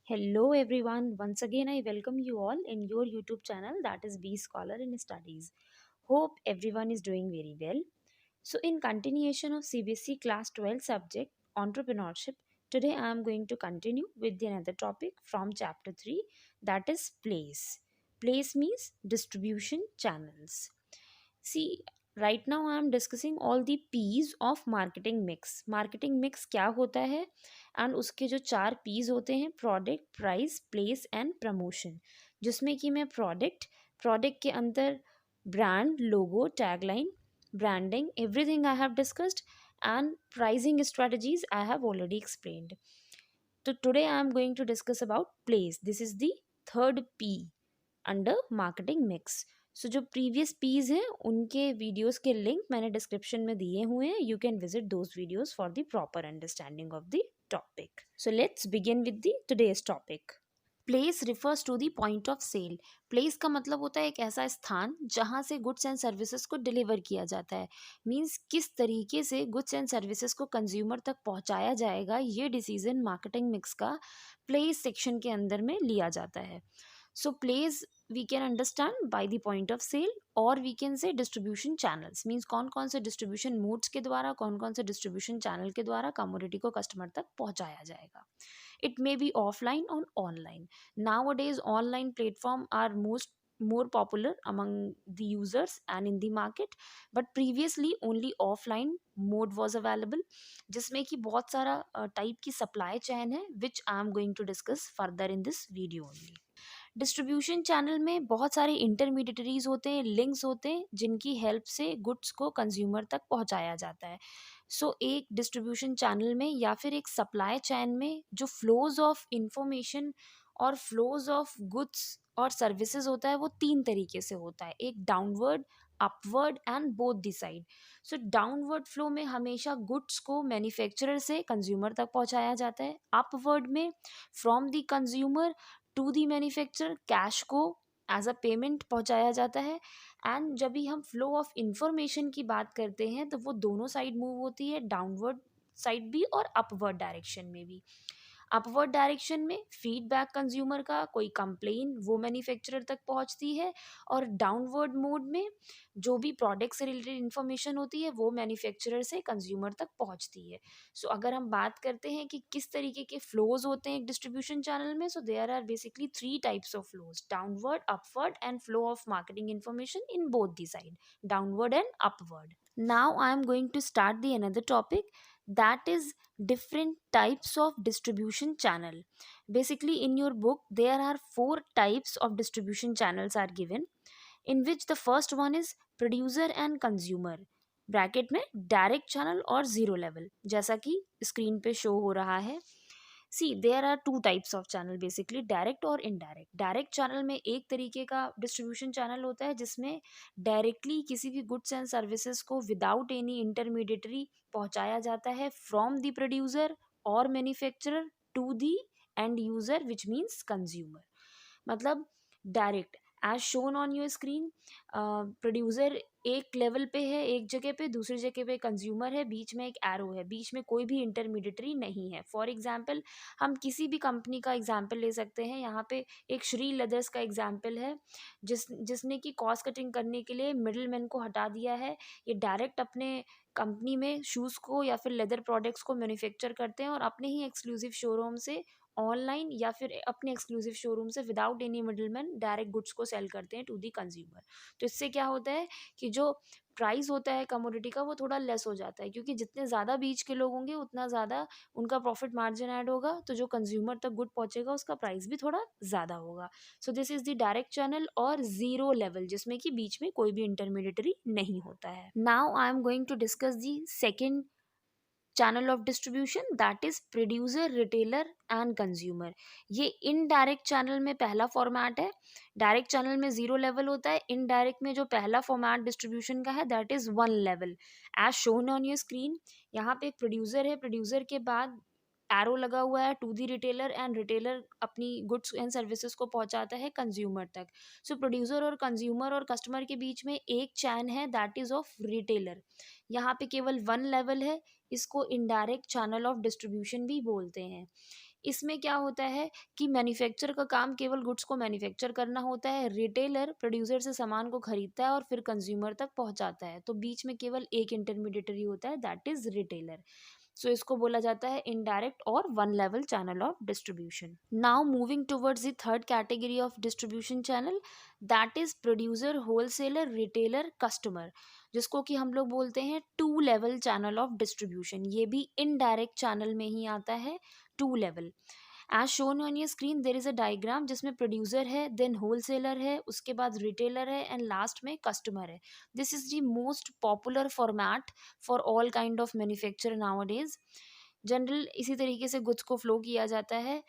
Hello everyone, once again I welcome you all in your YouTube channel that is B Scholar in Studies. Hope everyone is doing very well. So in continuation of CBSE class 12 subject entrepreneurship, today I am going to continue with the another topic from chapter 3 that is place. Place means distribution channels. See, right now I am discussing all the P's of marketing mix. Marketing mix क्या होता है and उसके जो चार P's होते हैं product, price, place and promotion, जिसमें कि मैं प्रोडक्ट के अंदर brand, logo, tagline, branding, everything I have discussed, and pricing strategies I have already explained. So today I am going to discuss about place. This is the third P under marketing mix. So जो previous Ps हैं उनके videos के link मैंने description में दिए हुए हैं. You can visit those videos for the proper understanding of the topic. So let's begin with the today's topic. Place refers to the point of sale. Place का मतलब होता है एक ऐसा स्थान जहाँ से गुड्स एंड सर्विसेज को डिलीवर किया जाता है. मीन्स किस तरीके से गुड्स एंड सर्विसेज को कंज्यूमर तक पहुँचाया जाएगा, ये डिसीजन मार्केटिंग मिक्स का प्लेस सेक्शन के अंदर में लिया जाता है. So place we can understand by the point of sale और we can say distribution channels. Means कौन कौन से distribution modes के द्वारा, कौन कौन से distribution channel के द्वारा commodity को customer तक पहुंचाया जाएगा. It may be offline or online. Nowadays online platform are more popular among the users and in the market, but previously only offline mode was available, जिसमें कि बहुत सारा टाइप की सप्लाई चैन है which I am going to discuss further in this video only. Distribution channel में बहुत सारे intermediaries होते हैं, लिंक्स होते हैं, जिनकी हेल्प से गुड्स को कंज्यूमर तक पहुंचाया जाता है. सो एक डिस्ट्रीब्यूशन चैनल में या फिर एक सप्लाई चैन में जो फ्लोज ऑफ इंफॉर्मेशन और फ्लोज ऑफ गुड्स और सर्विसेज होता है वो तीन तरीके से होता है. एक downward, upward and both the side. So downward flow में हमेशा गुड्स को मैन्युफैक्चरर से कंज्यूमर तक पहुंचाया जाता है. अपवर्ड में from the consumer to the manufacturer cash को एज अ पेमेंट पहुंचाया जाता है. एंड जब भी हम फ्लो ऑफ इंफॉर्मेशन की बात करते हैं तो वो दोनों साइड मूव होती है, डाउनवर्ड साइड भी और अपवर्ड डायरेक्शन में भी. अपवर्ड डायरेक्शन में फीडबैक कंज्यूमर का, कोई कंप्लेन वो मैन्युफैक्चरर तक पहुंचती है. और डाउनवर्ड मोड में जो भी प्रोडक्ट से रिलेटेड इन्फॉर्मेशन होती है वो मैन्युफैक्चरर से कंज्यूमर तक पहुंचती है. सो अगर हम बात करते हैं कि किस तरीके के फ्लोज होते हैं एक डिस्ट्रीब्यूशन चैनल में, so there are basically three types of flows: downward, upward and flow of marketing information in both the side, downward and upward. Now I am going to start the another topic, that is different types of distribution channel. Basically in your book there are four types of distribution channels are given, in which the first one is producer and consumer, bracket में direct channel और zero level, जैसा कि screen पे show हो रहा है. See there are two types of channel basically, direct और indirect. Direct channel में एक तरीके का डिस्ट्रीब्यूशन चैनल होता है जिसमें डायरेक्टली किसी भी गुड्स एंड सर्विसेज को विदाउट एनी इंटरमीडिएटरी पहुंचाया जाता है फ्रॉम द प्रोड्यूसर और manufacturer to the end user which means consumer. मतलब direct as shown on your screen, producer एक लेवल पे है एक जगह पे, दूसरी जगह पे कंज्यूमर है, बीच में एक एरो है, बीच में कोई भी इंटरमीडिएटरी नहीं है. फॉर एग्जांपल हम किसी भी कंपनी का एग्जांपल ले सकते हैं. यहाँ पे एक श्री लेदर्स का एग्जांपल है जिसने कि कॉस्ट कटिंग करने के लिए मिडिल मैन को हटा दिया है. ये डायरेक्ट अपने कंपनी में शूज़ को या फिर लेदर प्रोडक्ट्स को मैन्युफैक्चर करते हैं और अपने ही एक्सक्लूसिव शोरूम से ऑनलाइन या फिर अपने एक्सक्लूसिव शोरूम से without any middleman direct goods को सेल करते हैं टू दी कंज्यूमर. तो इससे क्या होता है कि जो प्राइस होता है कमोडिटी का वो थोड़ा लेस हो जाता है, क्योंकि जितने ज़्यादा बीच के लोग होंगे उतना ज़्यादा उनका प्रॉफिट मार्जिन ऐड होगा, तो जो कंज्यूमर तक गुड पहुंचेगा उसका प्राइस भी थोड़ा ज़्यादा होगा. So this is the direct channel और ज़ीरो लेवल, जिसमें कि बीच में कोई भी इंटरमीडिएटरी नहीं होता है. Now I am going to discuss the second channel of distribution, that is producer, retailer and consumer. ये इनडायरेक्ट चैनल में पहला फॉर्मेट है. डायरेक्ट चैनल में जीरो लेवल होता है. इनडायरेक्ट में जो पहला फॉर्मेट डिस्ट्रीब्यूशन का है that is one level as shown on your screen. यहाँ पे एक प्रोड्यूसर है, प्रोड्यूसर के बाद एरो लगा हुआ है to the retailer, and retailer अपनी गुड्स एंड सर्विसेज को पहुंचाता है कंज्यूमर तक. सो प्रोड्यूसर और कंज्यूमर और कस्टमर के बीच में एक चैन है दैट इज ऑफ रिटेलर. यहाँ पे केवल वन लेवल है. इसको इनडायरेक्ट चैनल ऑफ डिस्ट्रीब्यूशन भी बोलते हैं. इसमें क्या होता है कि मैन्युफैक्चर का काम केवल गुड्स को मैन्युफैक्चर करना होता है, रिटेलर प्रोड्यूसर से सामान को खरीदता है और फिर कंज्यूमर तक पहुंचाता है, तो बीच में केवल एक इंटरमीडिएटरी होता है, दैट इज रिटेलर। सो इसको बोला जाता है इनडायरेक्ट और one level channel of distribution. Now moving towards the third category of distribution channel, that is producer, wholesaler, retailer, customer, जिसको कि हम लोग बोलते हैं two level channel of distribution. ये भी इनडायरेक्ट चैनल में ही आता है, two level. As shown on your screen there is a diagram जिसमें प्रोड्यूसर है, देन होलसेलर है, उसके बाद रिटेलर है एंड लास्ट में कस्टमर है। This is the most popular format for all kind of manufacture nowadays. General इसी तरीके से गुड्स को फ्लो किया जाता है,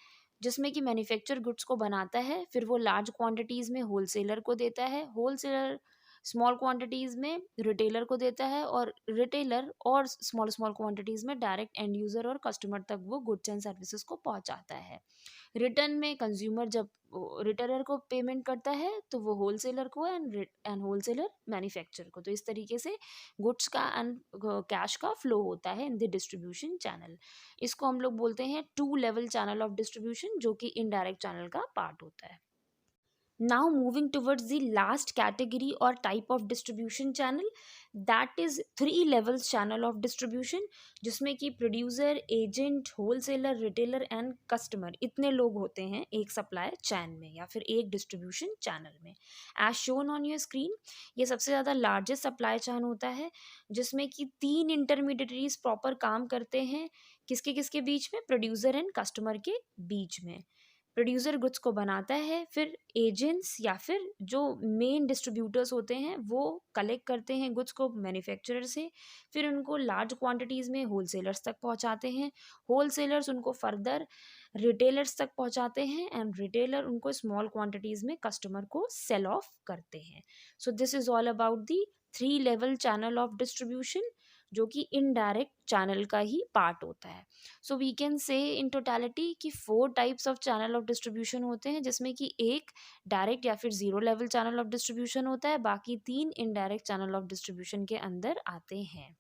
जिसमें कि मैन्युफैक्चर गुड्स को बनाता है, फिर वो लार्ज क्वांटिटीज़ में होलसेलर को देता है, होलसेलर स्मॉल क्वांटिटीज़ में रिटेलर को देता है, और रिटेलर और स्मॉल स्मॉल क्वांटिटीज़ में डायरेक्ट एंड यूज़र और कस्टमर तक वो गुड्स एंड सर्विसेज को पहुंचाता है। रिटर्न में कंज्यूमर जब रिटेलर को पेमेंट करता है तो वो होलसेलर को एंड होलसेलर मैन्युफैक्चरर को। तो इस तरीके से गुड्स का एंड कैश का फ्लो होता है इन द डिस्ट्रीब्यूशन चैनल। इसको हम लोग बोलते हैं two level channel of distribution, जो कि इनडायरेक्ट चैनल का पार्ट होता है। Now moving towards the last category or type of distribution channel, that is three levels channel of distribution, जिसमें कि producer, agent, wholesaler, retailer and customer, इतने लोग होते हैं एक सप्लाई चैन में या फिर एक डिस्ट्रीब्यूशन चैनल में। As shown on your screen, ये सबसे ज़्यादा लार्जेस्ट सप्लाई चैन होता है, जिसमें कि तीन इंटरमीडिएटरीज प्रॉपर काम करते हैं, किसके किसके बीच में, प्रोड्यूसर एंड कस्टमर के बीच में। प्रोड्यूसर गुड्स को बनाता है, फिर एजेंट्स या फिर जो मेन डिस्ट्रीब्यूटर्स होते हैं वो कलेक्ट करते हैं गुड्स को मैन्युफैक्चरर से, फिर उनको लार्ज क्वांटिटीज़ में होलसेलर्स तक पहुंचाते हैं, होलसेलर्स उनको फर्दर रिटेलर्स तक पहुंचाते हैं एंड रिटेलर उनको स्मॉल क्वांटिटीज़ में कस्टमर को सेल ऑफ करते हैं। So this is all about the three level channel of distribution, जो कि इनडायरेक्ट चैनल का ही पार्ट होता है। सो we can say in totality कि four types of channel of distribution होते हैं, जिसमें कि एक डायरेक्ट या फिर zero level channel of distribution होता है, बाकी तीन इनडायरेक्ट चैनल ऑफ डिस्ट्रीब्यूशन के अंदर आते हैं।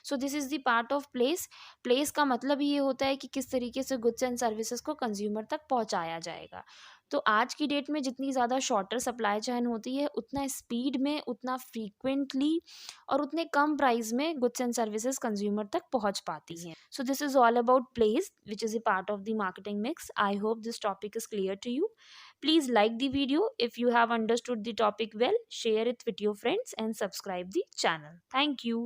So this is the part of place. Place का मतलब ये होता है कि किस तरीके से गुड्स एंड सर्विसेज को कंज्यूमर तक पहुंचाया जाएगा। तो आज की डेट में जितनी ज़्यादा शॉर्टर सप्लाई चैन होती है, उतना स्पीड में, उतना फ्रीक्वेंटली और उतने कम प्राइस में गुड्स एंड सर्विसेज कंज्यूमर तक पहुंच पाती हैं। So this is all about place which is a part of the marketing mix. I hope this topic is clear to you. Please like the video if you have understood the topic well, share it with your friends and subscribe the channel. Thank you.